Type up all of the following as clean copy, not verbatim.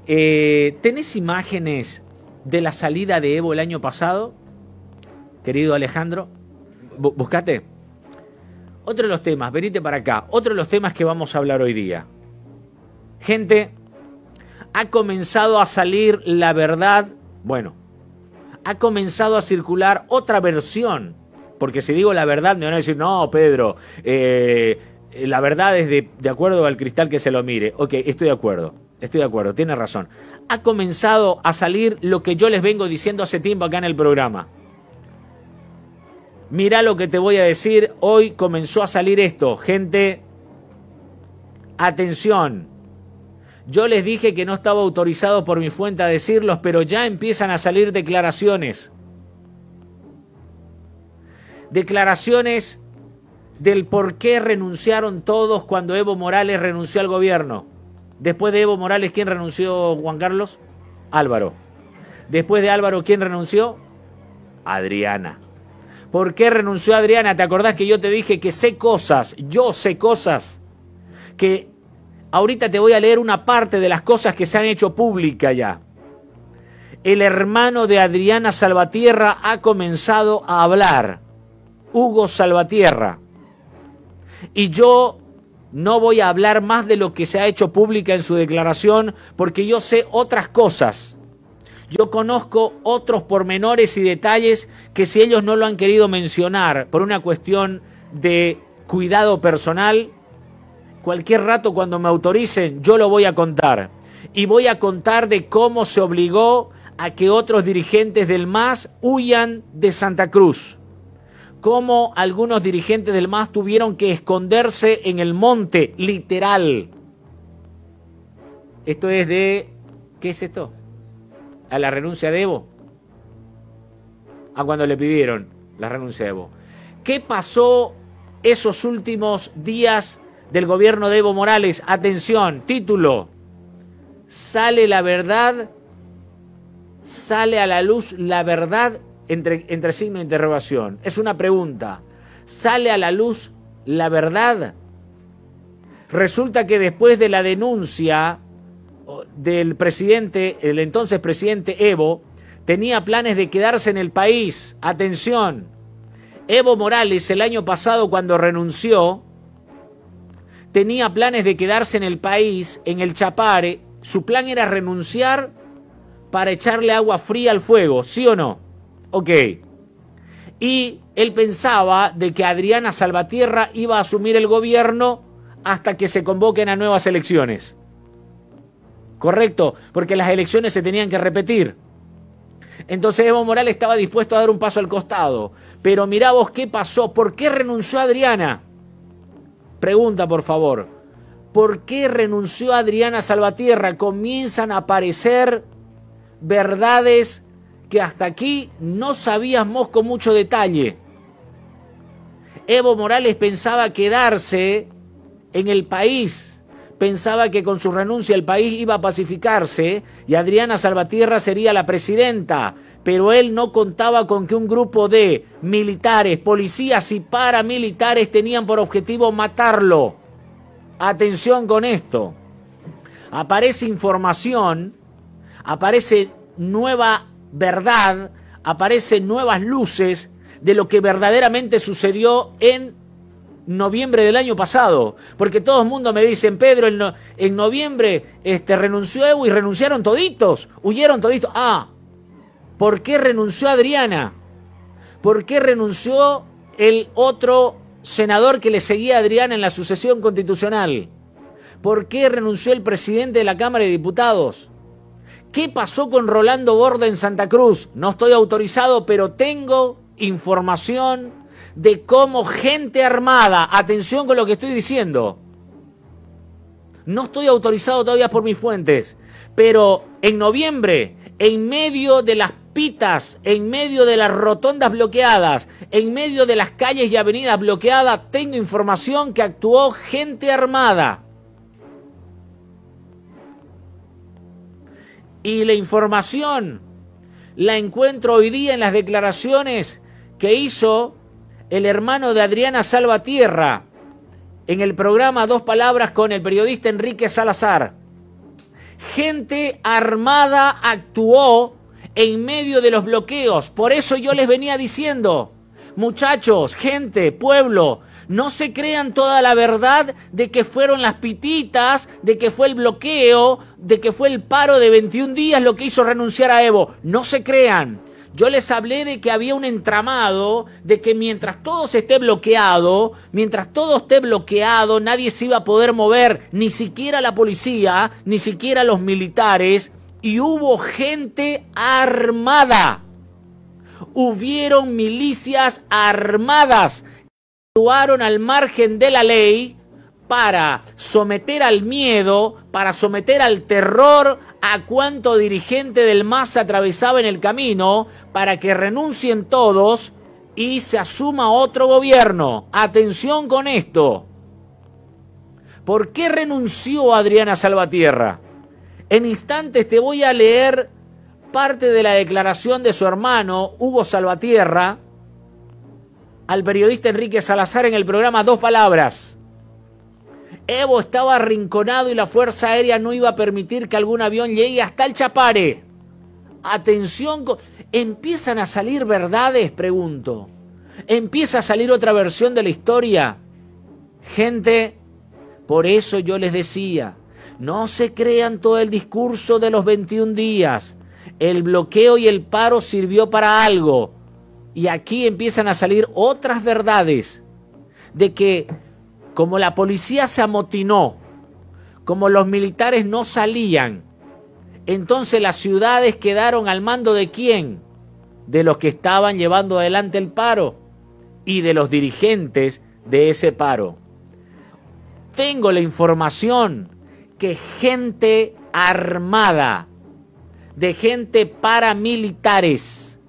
¿Tenés imágenes de la salida de Evo el año pasado, querido Alejandro? Buscate. Otro de los temas, venite para acá, otro de los temas que vamos a hablar hoy día. Gente, ha comenzado a salir la verdad, bueno, ha comenzado a circular otra versión, porque si digo la verdad me van a decir, no, Pedro, la verdad es de acuerdo al cristal que se lo mire. Ok, estoy de acuerdo, tiene razón. Ha comenzado a salir lo que yo les vengo diciendo hace tiempo acá en el programa. Mirá lo que te voy a decir, hoy comenzó a salir esto. Gente, atención. Yo les dije que no estaba autorizado por mi fuente a decirlos, pero ya empiezan a salir declaraciones. Declaraciones del por qué renunciaron todos cuando Evo Morales renunció al gobierno. Después de Evo Morales, ¿quién renunció, Juan Carlos? Álvaro. Después de Álvaro, ¿quién renunció? Adriana. ¿Por qué renunció Adriana? ¿Te acordás que yo te dije que yo sé cosas, que ahorita te voy a leer una parte de las cosas que se han hecho públicas ya? El hermano de Adriana Salvatierra ha comenzado a hablar, Hugo Salvatierra. Y yo no voy a hablar más de lo que se ha hecho pública en su declaración, porque yo sé otras cosas. Yo conozco otros pormenores y detalles que si ellos no lo han querido mencionar por una cuestión de cuidado personal, cualquier rato cuando me autoricen yo lo voy a contar. Y voy a contar de cómo se obligó a que otros dirigentes del MAS huyan de Santa Cruz. Cómo algunos dirigentes del MAS tuvieron que esconderse en el monte, literal. Esto es de... ¿Qué es esto? A la renuncia de Evo. A cuando le pidieron la renuncia de Evo. ¿Qué pasó esos últimos días del gobierno de Evo Morales? Atención, título. Sale la verdad, sale a la luz la verdad entre signo de interrogación. Es una pregunta. ¿Sale a la luz la verdad? Resulta que después de la denuncia del presidente, el entonces presidente Evo, tenía planes de quedarse en el país. Atención, Evo Morales el año pasado cuando renunció, tenía planes de quedarse en el país, en el Chapare. Su plan era renunciar para echarle agua fría al fuego, ¿sí o no? Ok. Y él pensaba de que Adriana Salvatierra iba a asumir el gobierno hasta que se convoquen a nuevas elecciones. Correcto, porque las elecciones se tenían que repetir. Entonces Evo Morales estaba dispuesto a dar un paso al costado. Pero mirá vos qué pasó. ¿Por qué renunció Adriana? Pregunta, por favor. ¿Por qué renunció Adriana Salvatierra? Comienzan a aparecer verdades que hasta aquí no sabíamos con mucho detalle. Evo Morales pensaba quedarse en el país. Pensaba que con su renuncia el país iba a pacificarse y Adriana Salvatierra sería la presidenta, pero él no contaba con que un grupo de militares, policías y paramilitares tenían por objetivo matarlo. Atención con esto. Aparece información, aparece nueva verdad, aparecen nuevas luces de lo que verdaderamente sucedió en noviembre del año pasado, porque todo el mundo me dicen, Pedro, en noviembre renunció Evo y renunciaron toditos, huyeron toditos. Ah, ¿por qué renunció Adriana? ¿Por qué renunció el otro senador que le seguía a Adriana en la sucesión constitucional? ¿Por qué renunció el presidente de la Cámara de Diputados? ¿Qué pasó con Rolando Borda en Santa Cruz? No estoy autorizado, pero tengo información de cómo gente armada, atención con lo que estoy diciendo, no estoy autorizado todavía por mis fuentes, pero en noviembre, en medio de las pitas, en medio de las rotondas bloqueadas, en medio de las calles y avenidas bloqueadas, tengo información que actuó gente armada. Y la información la encuentro hoy día en las declaraciones que hizo el hermano de Adriana Salvatierra en el programa Dos Palabras con el periodista Enrique Salazar. Gente armada actuó en medio de los bloqueos. Por eso yo les venía diciendo, muchachos, gente, pueblo, no se crean toda la verdad de que fueron las pititas, de que fue el bloqueo, de que fue el paro de 21 días lo que hizo renunciar a Evo. No se crean. Yo les hablé de que había un entramado, de que mientras todo esté bloqueado, nadie se iba a poder mover, ni siquiera la policía, ni siquiera los militares, y hubo gente armada. Hubieron milicias armadas que actuaron al margen de la ley para someter al miedo, para someter al terror a cuanto dirigente del MAS se atravesaba en el camino, para que renuncien todos y se asuma otro gobierno. Atención con esto. ¿Por qué renunció Adriana Salvatierra? En instantes te voy a leer parte de la declaración de su hermano, Hugo Salvatierra, al periodista Enrique Salazar en el programa Dos Palabras. Evo estaba arrinconado y la Fuerza Aérea no iba a permitir que algún avión llegue hasta el Chapare. Atención, ¿empiezan a salir verdades? Pregunto. ¿Empieza a salir otra versión de la historia? Gente, por eso yo les decía, no se crean todo el discurso de los 21 días. El bloqueo y el paro sirvió para algo. Y aquí empiezan a salir otras verdades de que como la policía se amotinó, como los militares no salían, entonces las ciudades quedaron al mando ¿de quién? De los que estaban llevando adelante el paro y de los dirigentes de ese paro. Tengo la información que gente armada, de gente paramilitares,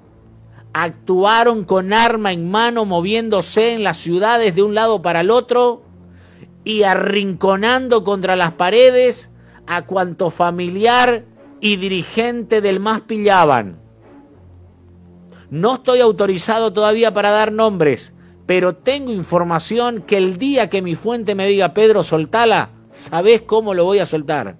actuaron con arma en mano moviéndose en las ciudades de un lado para el otro y arrinconando contra las paredes a cuanto familiar y dirigente del MAS pillaban. No estoy autorizado todavía para dar nombres, pero tengo información que el día que mi fuente me diga, Pedro, soltala, ¿sabés cómo lo voy a soltar?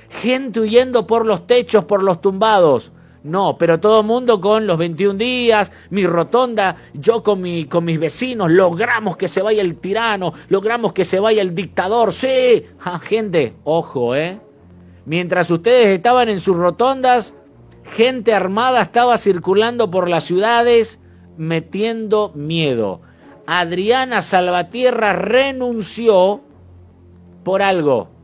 Gente huyendo por los techos, por los tumbados. No, pero todo el mundo con los 21 días, mi rotonda, yo con mis vecinos, logramos que se vaya el tirano, logramos que se vaya el dictador, sí. Gente, ojo, mientras ustedes estaban en sus rotondas, gente armada estaba circulando por las ciudades metiendo miedo. Adriana Salvatierra renunció por algo.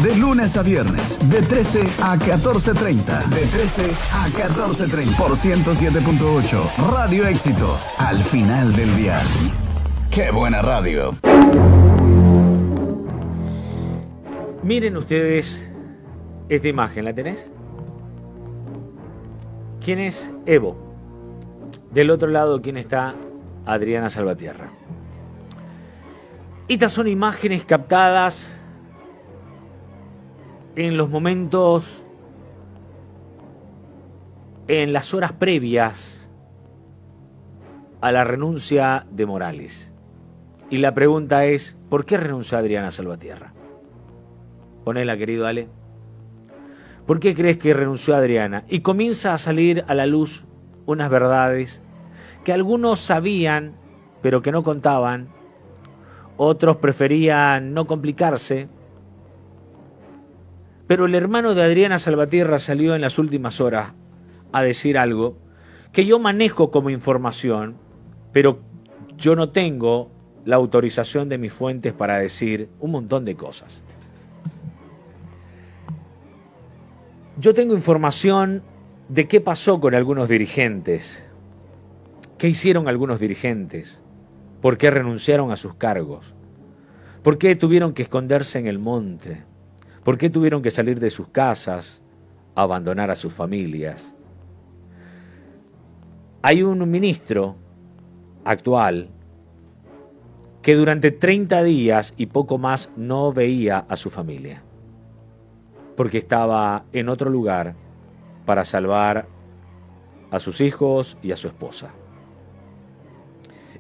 De lunes a viernes, de 13 a 14:30. De 13 a 14:30. Por 107.8. Radio Éxito. Al final del día. ¡Qué buena radio! Miren ustedes esta imagen, ¿la tenés? ¿Quién es Evo? Del otro lado, ¿quién está? Adriana Salvatierra. Estas son imágenes captadas en los momentos, en las horas previas a la renuncia de Morales. Y la pregunta es, ¿por qué renunció Adriana Salvatierra? Ponela, querido Ale. ¿Por qué crees que renunció Adriana? Y comienza a salir a la luz unas verdades que algunos sabían, pero que no contaban. Otros preferían no complicarse. Pero el hermano de Adriana Salvatierra salió en las últimas horas a decir algo que yo manejo como información, pero yo no tengo la autorización de mis fuentes para decir un montón de cosas. Yo tengo información de qué pasó con algunos dirigentes, qué hicieron algunos dirigentes, por qué renunciaron a sus cargos, por qué tuvieron que esconderse en el monte, por qué tuvieron que salir de sus casas, abandonar a sus familias. Hay un ministro actual que durante 30 días y poco más no veía a su familia, porque estaba en otro lugar para salvar a sus hijos y a su esposa.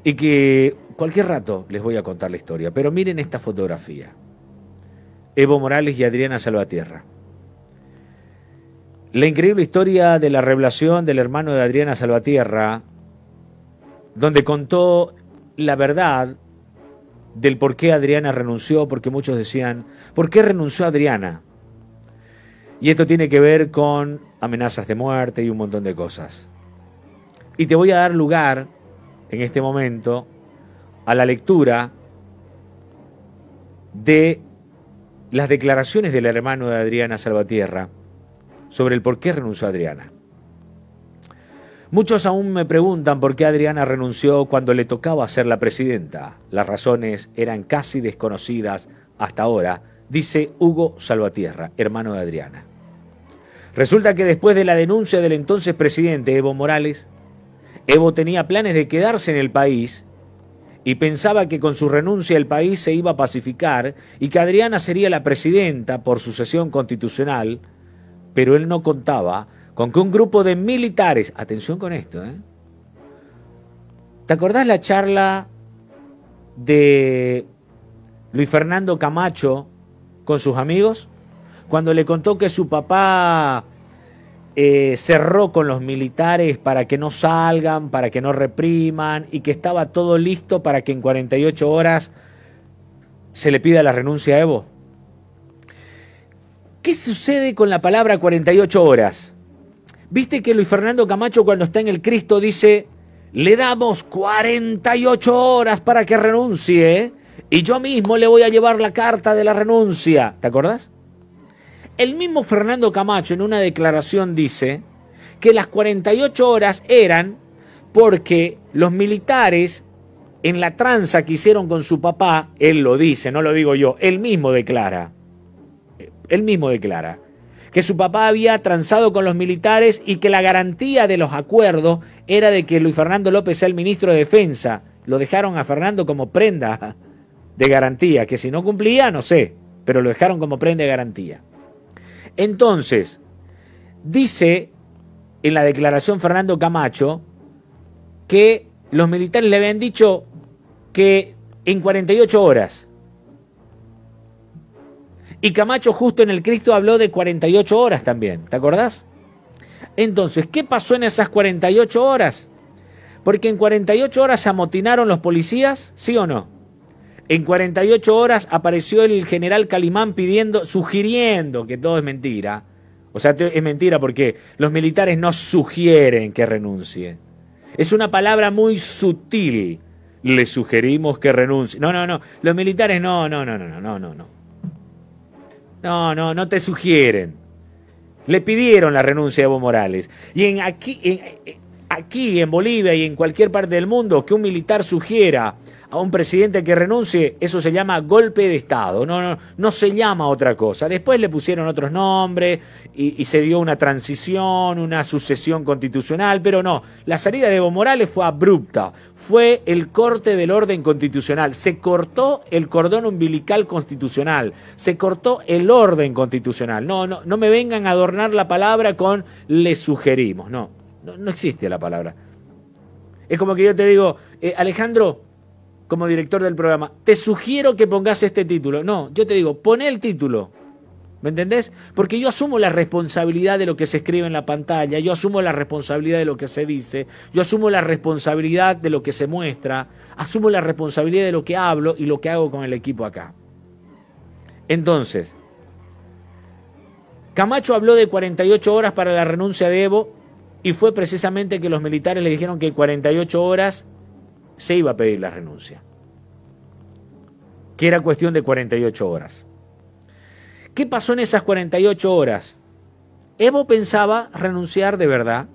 Y que cualquier rato les voy a contar la historia, pero miren esta fotografía. Evo Morales y Adriana Salvatierra. La increíble historia de la revelación del hermano de Adriana Salvatierra, donde contó la verdad del por qué Adriana renunció, porque muchos decían, ¿por qué renunció Adriana? Y esto tiene que ver con amenazas de muerte y un montón de cosas. Y te voy a dar lugar, en este momento, a la lectura de las declaraciones del hermano de Adriana Salvatierra sobre el por qué renunció Adriana. Muchos aún me preguntan por qué Adriana renunció cuando le tocaba ser la presidenta. Las razones eran casi desconocidas hasta ahora, dice Hugo Salvatierra, hermano de Adriana. Resulta que después de la denuncia del entonces presidente Evo Morales, Evo tenía planes de quedarse en el país y pensaba que con su renuncia el país se iba a pacificar y que Adriana sería la presidenta por sucesión constitucional, pero él no contaba con que un grupo de militares, atención con esto, ¿te acordás la charla de Luis Fernando Camacho con sus amigos? Cuando le contó que su papá cerró con los militares para que no salgan, para que no repriman y que estaba todo listo para que en 48 horas se le pida la renuncia a Evo. ¿Qué sucede con la palabra 48 horas? Viste que Luis Fernando Camacho cuando está en el Cristo dice, le damos 48 horas para que renuncie y yo mismo le voy a llevar la carta de la renuncia. ¿Te acordás? El mismo Fernando Camacho en una declaración dice que las 48 horas eran porque los militares en la tranza que hicieron con su papá, él lo dice, no lo digo yo, él mismo declara que su papá había transado con los militares y que la garantía de los acuerdos era de que Luis Fernando López sea el ministro de Defensa. Lo dejaron a Fernando como prenda de garantía, que si no cumplía, no sé, pero lo dejaron como prenda de garantía. Entonces, dice en la declaración Fernando Camacho que los militares le habían dicho que en 48 horas. Y Camacho justo en el Cristo habló de 48 horas también, ¿te acordás? Entonces, ¿qué pasó en esas 48 horas? Porque en 48 horas se amotinaron los policías, ¿sí o no? En 48 horas apareció el general Calimán sugiriendo que todo es mentira. O sea, es mentira porque los militares no sugieren que renuncie. Es una palabra muy sutil. Le sugerimos que renuncie. No. Los militares no te sugieren. Le pidieron la renuncia a Evo Morales. Y aquí en Bolivia y en cualquier parte del mundo que un militar sugiera a un presidente que renuncie, eso se llama golpe de Estado, no se llama otra cosa. Después le pusieron otros nombres y se dio una transición, una sucesión constitucional, pero no, la salida de Evo Morales fue abrupta, fue el corte del orden constitucional, se cortó el cordón umbilical constitucional, se cortó el orden constitucional. No me vengan a adornar la palabra con le sugerimos, no existe la palabra. Es como que yo te digo, Alejandro, como director del programa, te sugiero que pongas este título. No, yo te digo, poné el título. ¿Me entendés? Porque yo asumo la responsabilidad de lo que se escribe en la pantalla, yo asumo la responsabilidad de lo que se dice, yo asumo la responsabilidad de lo que se muestra, asumo la responsabilidad de lo que hablo y lo que hago con el equipo acá. Entonces, Camacho habló de 48 horas para la renuncia de Evo y fue precisamente que los militares le dijeron que en 48 horas se iba a pedir la renuncia, que era cuestión de 48 horas. ¿Qué pasó en esas 48 horas? Evo pensaba renunciar de verdad,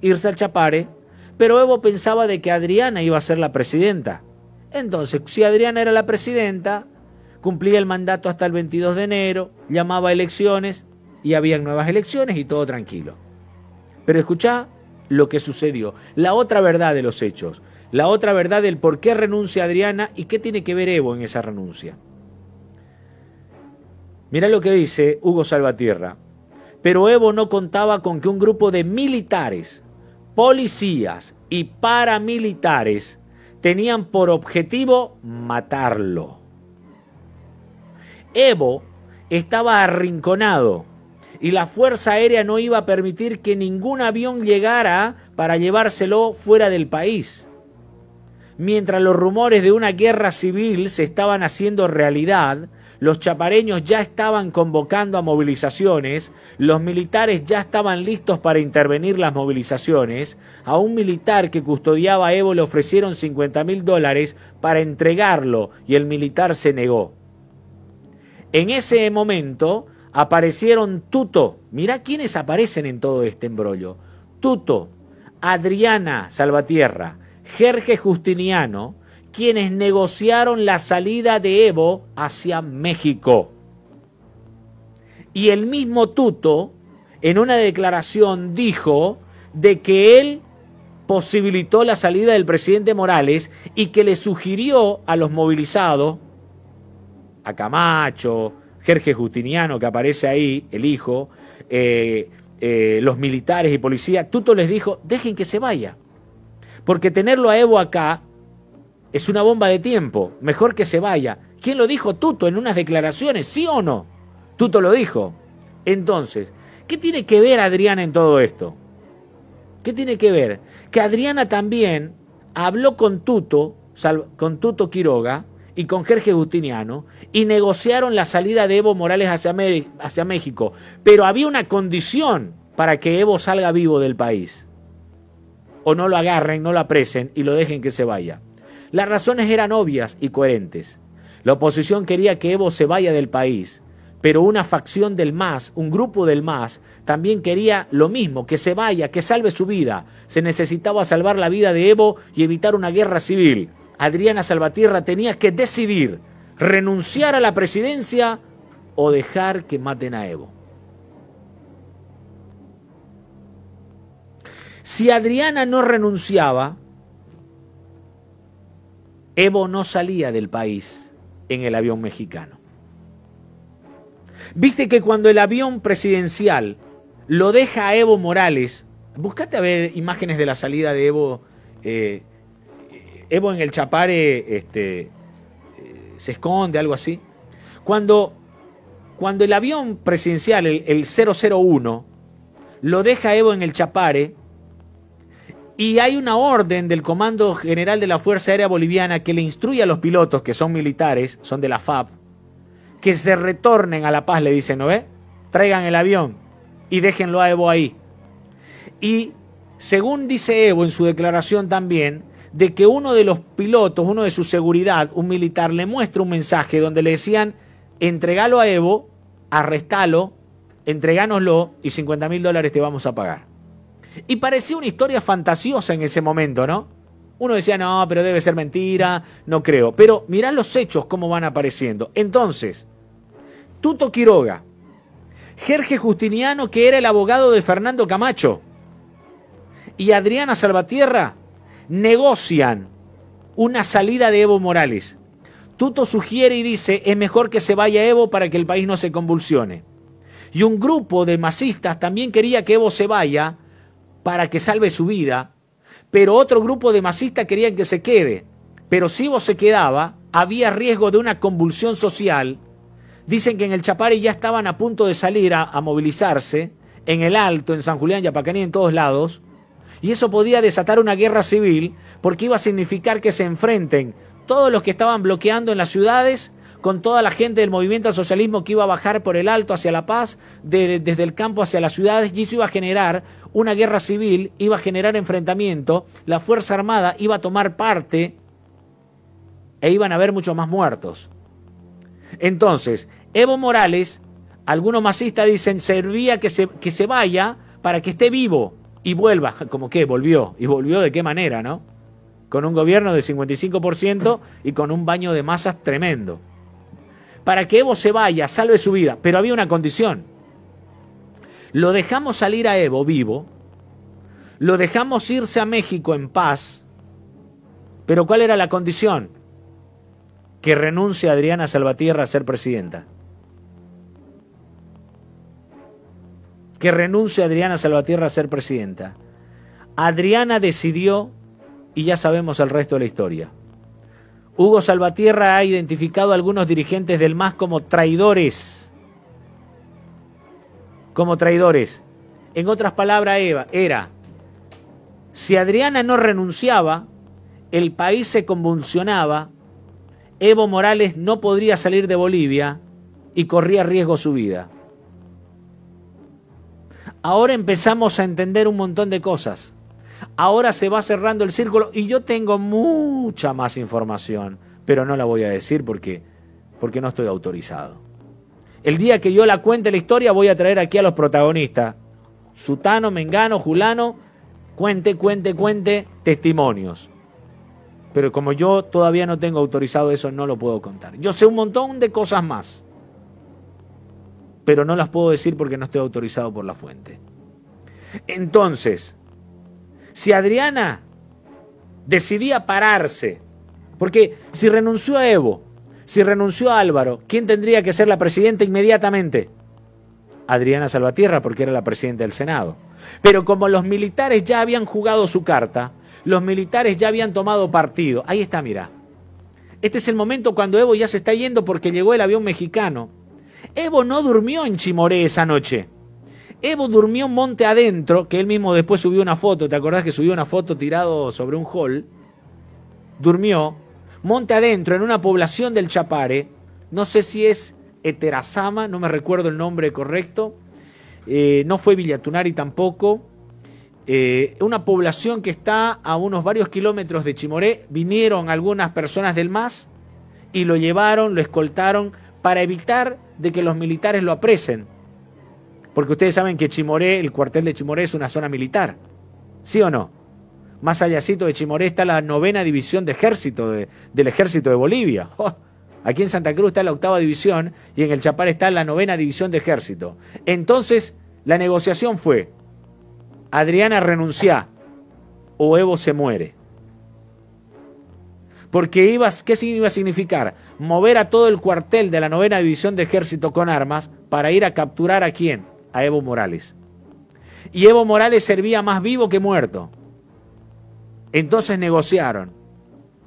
irse al Chapare, pero Evo pensaba de que Adriana iba a ser la presidenta. Entonces, si Adriana era la presidenta, cumplía el mandato hasta el 22 de enero, llamaba a elecciones y habían nuevas elecciones y todo tranquilo. Pero escuchá lo que sucedió, la otra verdad de los hechos. La otra verdad del por qué renuncia Adriana y qué tiene que ver Evo en esa renuncia. Mirá lo que dice Hugo Salvatierra. Pero Evo no contaba con que un grupo de militares, policías y paramilitares tenían por objetivo matarlo. Evo estaba arrinconado y la Fuerza Aérea no iba a permitir que ningún avión llegara para llevárselo fuera del país. Mientras los rumores de una guerra civil se estaban haciendo realidad, los chapareños ya estaban convocando a movilizaciones, los militares ya estaban listos para intervenir las movilizaciones. A un militar que custodiaba a Evo le ofrecieron $50.000 para entregarlo y el militar se negó. En ese momento aparecieron Tuto. Mirá quiénes aparecen en todo este embrollo. Tuto, Adriana Salvatierra, Jorge Justiniano, quienes negociaron la salida de Evo hacia México. Y el mismo Tuto, en una declaración, dijo de que él posibilitó la salida del presidente Morales y que le sugirió a los movilizados, a Camacho, Jorge Justiniano, que aparece ahí, el hijo, los militares y policía, Tuto les dijo, dejen que se vaya, porque tenerlo a Evo acá es una bomba de tiempo, mejor que se vaya. ¿Quién lo dijo? Tuto, en unas declaraciones, ¿sí o no? Tuto lo dijo. Entonces, ¿qué tiene que ver Adriana en todo esto? ¿Qué tiene que ver? Que Adriana también habló con Tuto Quiroga y con Jorge Justiniano y negociaron la salida de Evo Morales hacia México. Pero había una condición para que Evo salga vivo del país. O no lo agarren, no lo apresen y lo dejen que se vaya. Las razones eran obvias y coherentes. La oposición quería que Evo se vaya del país, pero una facción del MAS, un grupo del MAS, también quería lo mismo, que se vaya, que salve su vida. Se necesitaba salvar la vida de Evo y evitar una guerra civil. Adriana Salvatierra tenía que decidir, renunciar a la presidencia o dejar que maten a Evo. Si Adriana no renunciaba, Evo no salía del país en el avión mexicano. Viste que cuando el avión presidencial lo deja a Evo Morales, buscate a ver imágenes de la salida de Evo, Evo en el Chapare se esconde, algo así. Cuando el avión presidencial, el 001, lo deja a Evo en el Chapare, y hay una orden del Comando General de la Fuerza Aérea Boliviana que le instruye a los pilotos, que son militares, son de la FAB, que se retornen a La Paz, le dicen, ¿no ve? Traigan el avión y déjenlo a Evo ahí. Y según dice Evo en su declaración también, de que uno de los pilotos, uno de su seguridad, un militar, le muestra un mensaje donde le decían, entregalo a Evo, arrestalo, entregánoslo y $50.000 te vamos a pagar. Y parecía una historia fantasiosa en ese momento, ¿no? Uno decía, no, pero debe ser mentira, no creo. Pero mirá los hechos cómo van apareciendo. Entonces, Tuto Quiroga, Jorge Justiniano, que era el abogado de Fernando Camacho, y Adriana Salvatierra negocian una salida de Evo Morales. Tuto sugiere y dice, es mejor que se vaya Evo para que el país no se convulsione. Y un grupo de masistas también quería que Evo se vaya para que salve su vida, pero otro grupo de masistas querían que se quede. Pero si Evo se quedaba, había riesgo de una convulsión social. Dicen que en el Chapare ya estaban a punto de salir a movilizarse, en el Alto, en San Julián, Yapacaní, en todos lados, y eso podía desatar una guerra civil, porque iba a significar que se enfrenten todos los que estaban bloqueando en las ciudades con toda la gente del movimiento al socialismo que iba a bajar por el Alto hacia La Paz, desde el campo hacia las ciudades, y eso iba a generar una guerra civil, iba a generar enfrentamiento, la Fuerza Armada iba a tomar parte e iban a haber muchos más muertos. Entonces, Evo Morales, algunos masistas dicen, servía que se vaya para que esté vivo y vuelva. ¿Cómo qué? Volvió. ¿Y volvió de qué manera, no? Con un gobierno de 55% y con un baño de masas tremendo. Para que Evo se vaya, salve su vida. Pero había una condición. Lo dejamos salir a Evo vivo, lo dejamos irse a México en paz, pero ¿cuál era la condición? Que renuncie Adriana Salvatierra a ser presidenta. Que renuncie Adriana Salvatierra a ser presidenta. Adriana decidió, y ya sabemos el resto de la historia. Hugo Salvatierra ha identificado a algunos dirigentes del MAS como traidores. como traidores. En otras palabras, era, si Adriana no renunciaba, el país se convulsionaba, Evo Morales no podría salir de Bolivia y corría riesgo su vida. Ahora empezamos a entender un montón de cosas. Ahora se va cerrando el círculo y yo tengo mucha más información, pero no la voy a decir porque no estoy autorizado. El día que yo la cuente la historia voy a traer aquí a los protagonistas. Sutano, Mengano, Julano, cuente testimonios. Pero como yo todavía no tengo autorizado eso, no lo puedo contar. Yo sé un montón de cosas más, pero no las puedo decir porque no estoy autorizado por la fuente. Entonces, si Adriana decidía pararse, porque si renunció a Evo, si renunció a Álvaro, ¿quién tendría que ser la presidenta inmediatamente? Adriana Salvatierra, porque era la presidenta del Senado. Pero como los militares ya habían jugado su carta, los militares ya habían tomado partido. Ahí está, mirá. Este es el momento cuando Evo ya se está yendo porque llegó el avión mexicano. Evo no durmió en Chimoré esa noche. Evo durmió monte adentro, que él mismo después subió una foto. ¿Te acordás que subió una foto tirado sobre un hall? Durmió monte adentro en una población del Chapare. No sé si es Eterazama, no me recuerdo el nombre correcto. No fue Villatunari tampoco. Una población que está a unos varios kilómetros de Chimoré. Vinieron algunas personas del MAS y lo llevaron, lo escoltaron para evitar de que los militares lo apresen. Porque ustedes saben que Chimoré, el cuartel de Chimoré es una zona militar. ¿Sí o no? Más allácito de Chimoré está la 9ª división de ejército del ejército de Bolivia. ¡Oh! Aquí en Santa Cruz está la 8ª división y en el Chapare está la 9ª división de ejército. Entonces, la negociación fue: Adriana renuncia o Evo se muere. Porque ¿qué iba a significar? Mover a todo el cuartel de la 9ª división de ejército con armas para ir a capturar ¿a quién? A Evo Morales. Y Evo Morales servía más vivo que muerto. Entonces negociaron.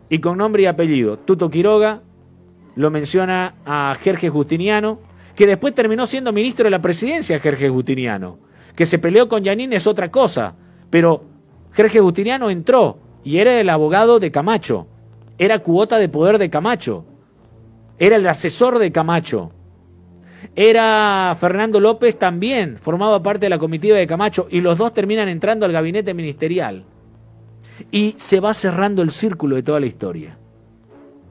Y con nombre y apellido. Tuto Quiroga lo menciona a Jerjes Justiniano, que después terminó siendo ministro de la presidencia, Jerjes Justiniano. Que se peleó con Yanín es otra cosa. Pero Jerjes Justiniano entró y era el abogado de Camacho. Era cuota de poder de Camacho. Era el asesor de Camacho. Era Fernando López también, formaba parte de la comitiva de Camacho, y los dos terminan entrando al gabinete ministerial. Y se va cerrando el círculo de toda la historia.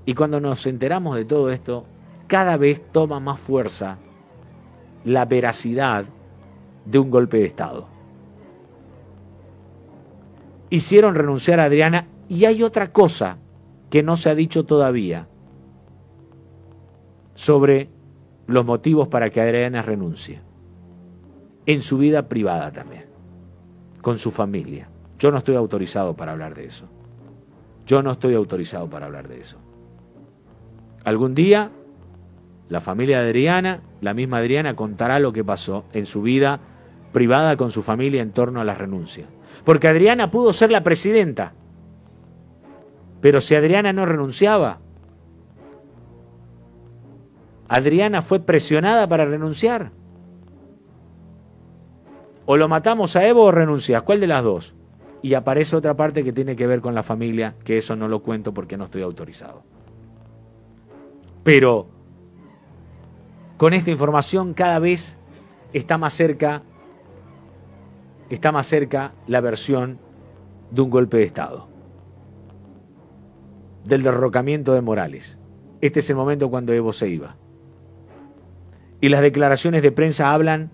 Y cuando nos enteramos de todo esto, cada vez toma más fuerza la veracidad de un golpe de Estado. Hicieron renunciar a Adriana, y hay otra cosa que no se ha dicho todavía sobre los motivos para que Adriana renuncie. En su vida privada también, con su familia. Yo no estoy autorizado para hablar de eso. Yo no estoy autorizado para hablar de eso. Algún día, la familia de Adriana, la misma Adriana, contará lo que pasó en su vida privada con su familia en torno a la renuncia. Porque Adriana pudo ser la presidenta, pero si Adriana no renunciaba, Adriana fue presionada para renunciar. O lo matamos a Evo o renuncias. ¿Cuál de las dos? Y aparece otra parte que tiene que ver con la familia, que eso no lo cuento porque no estoy autorizado. Pero con esta información cada vez está más cerca la versión de un golpe de Estado, del derrocamiento de Morales. Este es el momento cuando Evo se iba. Y las declaraciones de prensa hablan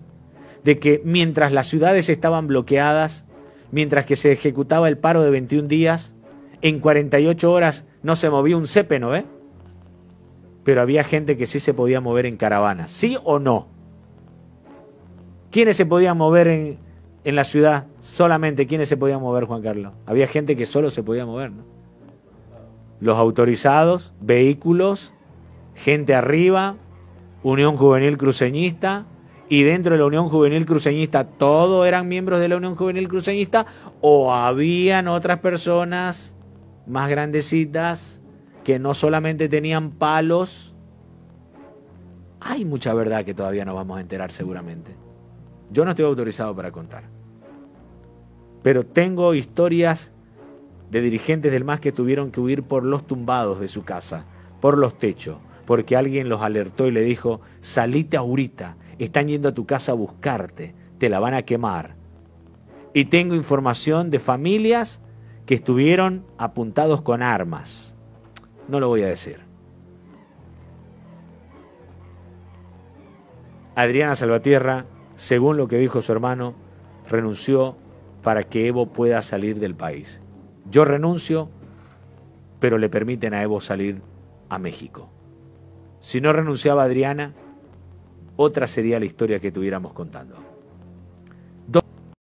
de que mientras las ciudades estaban bloqueadas, mientras que se ejecutaba el paro de 21 días, en 48 horas no se movía un cépeno, pero había gente que sí se podía mover en caravana. ¿Sí o no? ¿Quiénes se podían mover en la ciudad? Solamente, ¿quiénes se podían mover, Juan Carlos? Había gente que solo se podía mover, ¿no? Los autorizados, vehículos, gente arriba, Unión Juvenil Cruceñista, y dentro de la Unión Juvenil Cruceñista todos eran miembros de la Unión Juvenil Cruceñista, o habían otras personas más grandecitas que no solamente tenían palos. Hay mucha verdad que todavía nos vamos a enterar seguramente. Yo no estoy autorizado para contar. Pero tengo historias de dirigentes del MAS que tuvieron que huir por los tumbados de su casa, por los techos, porque alguien los alertó y le dijo, salite ahorita, están yendo a tu casa a buscarte, te la van a quemar. Y tengo información de familias que estuvieron apuntados con armas. No lo voy a decir. Adriana Salvatierra, según lo que dijo su hermano, renunció para que Evo pueda salir del país. Yo renuncio, pero le permiten a Evo salir a México. Si no renunciaba Adriana, otra sería la historia que estuviéramos contando.